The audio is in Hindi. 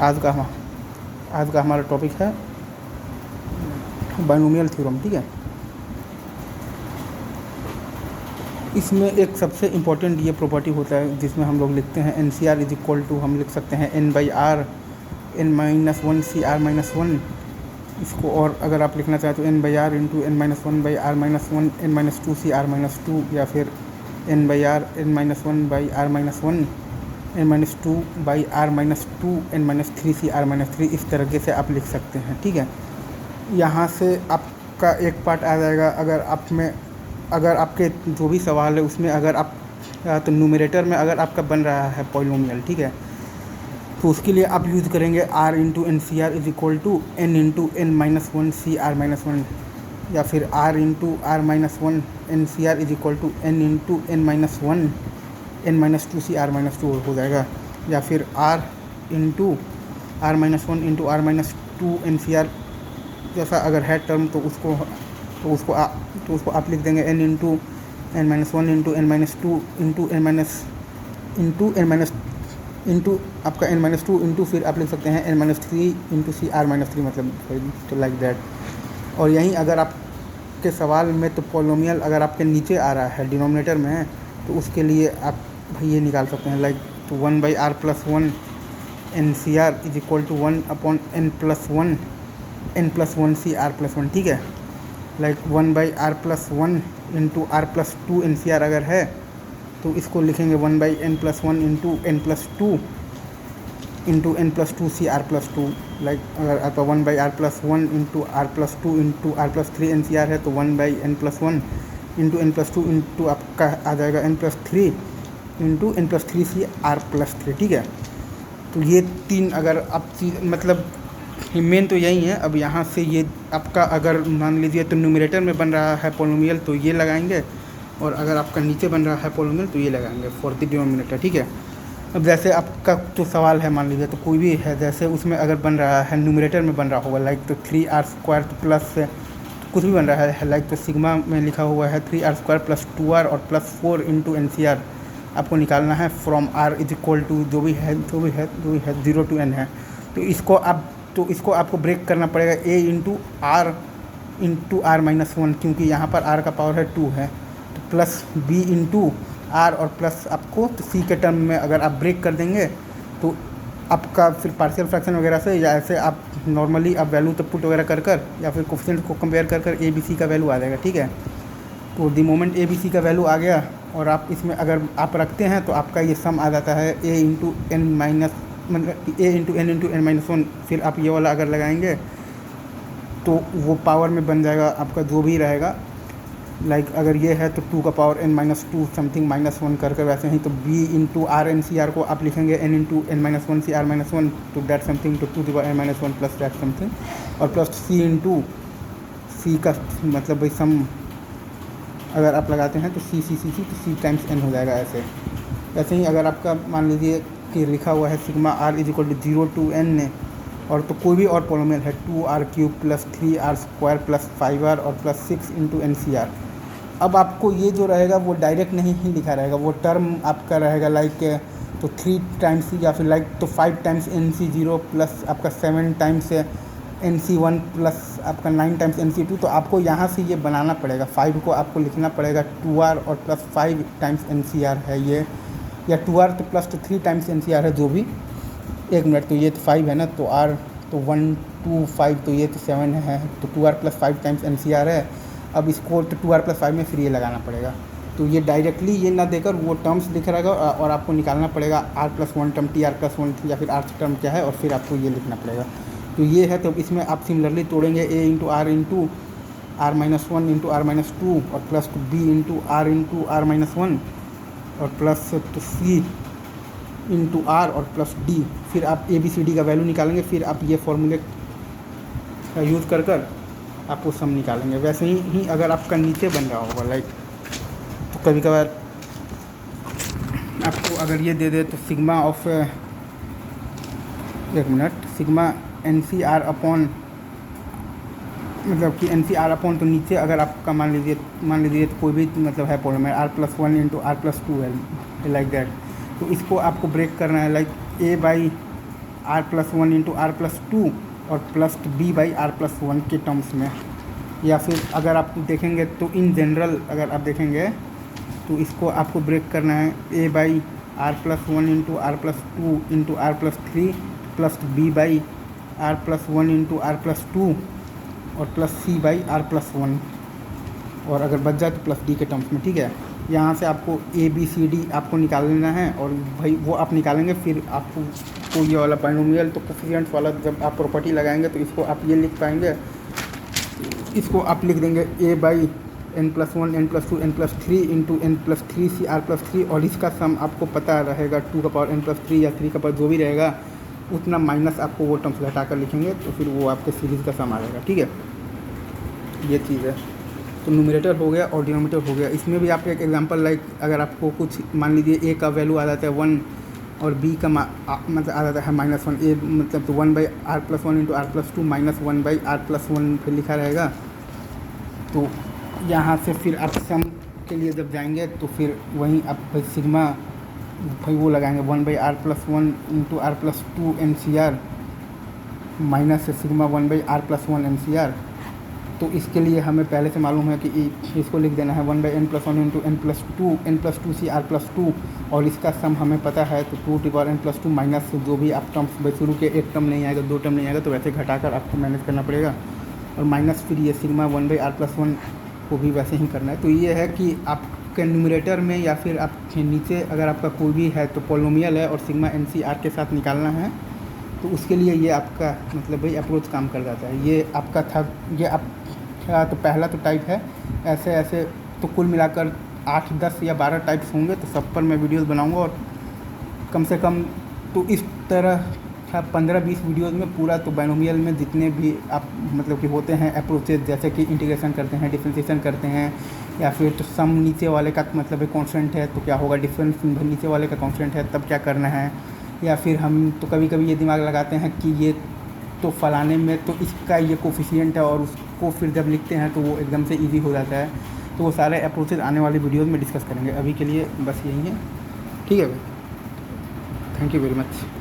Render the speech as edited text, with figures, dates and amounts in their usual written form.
आज का हमारा टॉपिक है बाइनोमियल थ्योरम, ठीक है। इसमें एक सबसे इम्पोर्टेंट ये प्रॉपर्टी होता है जिसमें हम लोग लिखते हैं n C r is equal to, हम लिख सकते हैं n by r n minus one c r minus one. इसको और अगर आप लिखना चाहें तो n by r into n minus one by r minus one n minus two c r minus two, या फिर n by r n minus one by r minus one n minus two by r minus two n minus three c r minus three. इस तरीके से आप लिख सकते हैं, ठीक है। यहाँ से आपका एक पार्ट आ जाएगा। अगर आपके जो भी सवाल है उसमें अगर आप तो न्यूमरेटर में अगर आपका बन रहा है पॉलिनोमियल, ठीक है, तो उसके लिए आप यूज़ करेंगे r into N C r is equal to n into n minus one c r minus one, या फिर r into are minus one n C r is equal to n into n minus one n minus two c r minus two हो जाएगा, या फिर r into are minus one into are minus two n C r जैसा अगर है टर्म तो उसको आप लिख देंगे n into n minus one into n minus two into n minus into आपका n माइनस टू इंटू फिर आप लिख सकते हैं n minus three into c r minus three, मतलब तो लाइक दैट। और यहीं अगर आपके सवाल में तो पॉलिनोमियल अगर आपके नीचे आ रहा है डिनोमिनेटर में है तो उसके लिए आप भाई ये निकाल सकते हैं लाइक तो one by r plus one n C r is equal to one upon n plus one c r plus one, ठीक है। Like one by r plus one into r plus two n C r अगर है तो इसको लिखेंगे one by n plus one into n plus two c r plus two. Like अगर आपका one by r plus one into r plus two into r plus three n C r है तो one by n plus one into n plus two into आपका आ जाएगा n plus three into n plus three c r plus three, ठीक है। तो ये तीन अगर आप चीज़ मतलब मेन तो यही है। अब यहाँ से ये आपका अगर मान लीजिए तो न्यूमरेटर में बन रहा है पॉलिनोमियल तो ये लगाएंगे, और अगर आपका नीचे बन रहा है पॉलिनोमियल तो ये लगाएंगे फॉर द डिनोमिनेटर, ठीक है। अब जैसे आपका जो सवाल है मान लीजिए तो कोई भी है, जैसे उसमें अगर बन रहा है न्यूमरेटर में बन रहा होगा लाइक तो थ्री आर स्क्वायर तो प्लस कुछ भी बन रहा है लाइक तो सिग्मा में लिखा हुआ है three R square plus two are और plus four into N C R आपको निकालना है from R is equal to जो भी है जीरो टू एन है। तो इसको आपको ब्रेक करना पड़ेगा a into are minus one, क्योंकि यहाँ पर r का पावर है टू है, तो प्लस b इंटू आर और प्लस आपको तो c के टर्म में अगर आप ब्रेक कर देंगे तो आपका फिर पार्शियल फ्रैक्शन वगैरह से या ऐसे आप नॉर्मली आप वैल्यू तो पुट वगैरह कर या फिर कोफिशिएंट को कंपेयर कर ए बी सी का वैल्यू आ जाएगा, ठीक है। तो the moment a B c का वैल्यू आ गया और आप इसमें अगर आप रखते हैं तो आपका ये सम आ जाता है a इंटू एन माइनस मतलब a into n minus one. फिर आप ये वाला अगर लगाएंगे तो वो पावर में बन जाएगा आपका जो भी रहेगा। लाइक अगर ये है तो टू का power n minus two something minus one कर वैसे ही तो b इंटू आर एन सी आर को आप लिखेंगे n into n minus one c r minus one two that something two to the power n minus one plus that something, और प्लस c इंटू सी का मतलब भाई सम अगर आप लगाते हैं तो सी तो c टाइम्स n हो जाएगा। ऐसे ही अगर आपका मान लीजिए कि लिखा हुआ है sigma R is equal to zero to N और तो कोई भी और पॉलिनोमियल है two R cube plus three R square plus five R और plus six into N C R. अब आपको ये जो रहेगा वो डायरेक्ट नहीं ही लिखा रहेगा, वो टर्म आपका रहेगा लाइक तो थ्री टाइम्स या फिर लाइक तो five times N C zero plus आपका seven times N C one plus आपका nine times N C two. तो आपको यहाँ से ये बनाना पड़ेगा, फाइव को आपको लिखना पड़ेगा टू आर और plus five times N C r है ये, या टू आर तो प्लस तो three times N C r है जो भी। एक मिनट, तो ये तो फाइव है ना, तो आर तो वन टू फाइव तो ये तो सेवन है, तो two r plus five times N C r है। अब इसको तो टू आर प्लस फाइव में फिर ये लगाना पड़ेगा, तो ये डायरेक्टली ये ना देकर वो टर्म्स दिख रहेगा और आपको निकालना पड़ेगा r plus one term t r plus one या फिर आर टर्म क्या है और फिर आपको ये लिखना पड़ेगा। तो ये है, तो इसमें आप सिमिलरली तोड़ेंगे a into are minus one into are minus two और plus two b into are minus one और प्लस तो c इंटू आर और प्लस d। फिर आप ए बी सी डी का वैल्यू निकालेंगे, फिर आप ये फॉर्मूले का यूज़ कर आप वो सम निकालेंगे। वैसे ही अगर आपका नीचे बन रहा होगा लाइक तो कभी कभार आपको अगर ये दे दे तो सिग्मा ऑफ एक मिनट सिग्मा एन सी आर अपॉन मतलब कि एन सी आर अपॉन तो नीचे अगर आपका मान लीजिए तो कोई भी मतलब है polynomial r plus one into r plus two है लाइक दैट। तो इसको आपको ब्रेक करना है like a by r+1 into r+2 और प्लस b/r+1 के टर्म्स में। या फिर अगर आप देखेंगे तो इन जनरल अगर आप देखेंगे तो इसको आपको ब्रेक करना है a/r+1 into r+2 into r+3 plus b/r+1 into r+2 और प्लस c/r+1, और अगर बच जाए तो प्लस d के टर्म्स में। ठीक है, यहाँ से आपको ABCD आपको निकाल लेना है और भाई वो आप निकालेंगे। फिर आपको तो ये वाला बाइनोमियल तो कोफिशिएंट्स वाला जब आप प्रॉपर्टी लगाएंगे तो इसको आप ये लिख पाएंगे, इसको आप लिख देंगे a/n+1 n+2 n+3 into n+3 CR+3, और इसका सम आपको पता रहेगा 2n+3 या 3 का पावर जो भी रहेगा उतना माइनस आपको वो टर्म्स हटा कर लिखेंगे तो फिर वो आपके सीरीज़ का सम आ जाएगा। ठीक है, ये चीज़ है। तो न्यूमरेटर हो गया और डिनोमिनेटर हो गया। इसमें भी आप एक एग्जांपल लाइक अगर आपको कुछ मान लीजिए a का वैल्यू आ जाता है 1 और b का मतलब आ जाता है -1, a मतलब तो 1/r+1 into r+2 minus 1/r+1 फिर लिखा रहेगा। तो यहाँ से फिर आप सम के लिए जब जाएंगे तो फिर वहीं आप भाई सिग्मा भाई वो लगाएंगे 1/r+1 into r+2 NCR minus से सिग्मा 1/r+1 NCR। तो इसके लिए हमें पहले से मालूम है कि इसको लिख देना है 1/n+1 इंटू n+2 CR+2, और इसका सम हमें पता है तो 2n+2 माइनस जो भी आप टर्म्स भाई शुरू के एक टर्म नहीं आएगा, 2 टर्म नहीं आएगा तो वैसे घटाकर आपको मैनेज करना पड़ेगा, और माइनस फिर ये सिग्मा 1/r+1 को भी वैसे ही करना है। तो ये है कि आपके न्यूमरेटर में या फिर आपके नीचे अगर आपका कोई भी है तो पोलिनोमियल है और सिग्मा NCR के साथ निकालना है, तो उसके लिए ये आपका मतलब भाई अप्रोच काम कर जाता है। ये आपका था, ये आप तो पहला तो टाइप है। ऐसे ऐसे तो कुल मिलाकर 8, 10 या 12 टाइप्स होंगे, तो सब पर मैं वीडियोस बनाऊंगा, और कम से कम तो इस तरह 15-20 वीडियोस में पूरा तो बाइनोमियल में जितने भी आप मतलब कि होते हैं अप्रोचेज, जैसे कि इंटीग्रेशन करते हैं, डिफरेंशिएशन करते हैं, या फिर तो सम नीचे वाले का मतलब कांस्टेंट है तो क्या होगा, डिफरेंस नीचे वाले का कांस्टेंट है तब क्या करना है, या फिर हम तो कभी कभी ये दिमाग लगाते हैं कि ये तो फलाने में तो इसका ये कोफिशिएंट है, और उसको फिर जब लिखते हैं तो वो एकदम से इजी हो जाता है। तो वो सारे अप्रोचेज आने वाली वीडियोस में डिस्कस करेंगे। अभी के लिए बस यही है। ठीक है भाई, थैंक यू वेरी मच।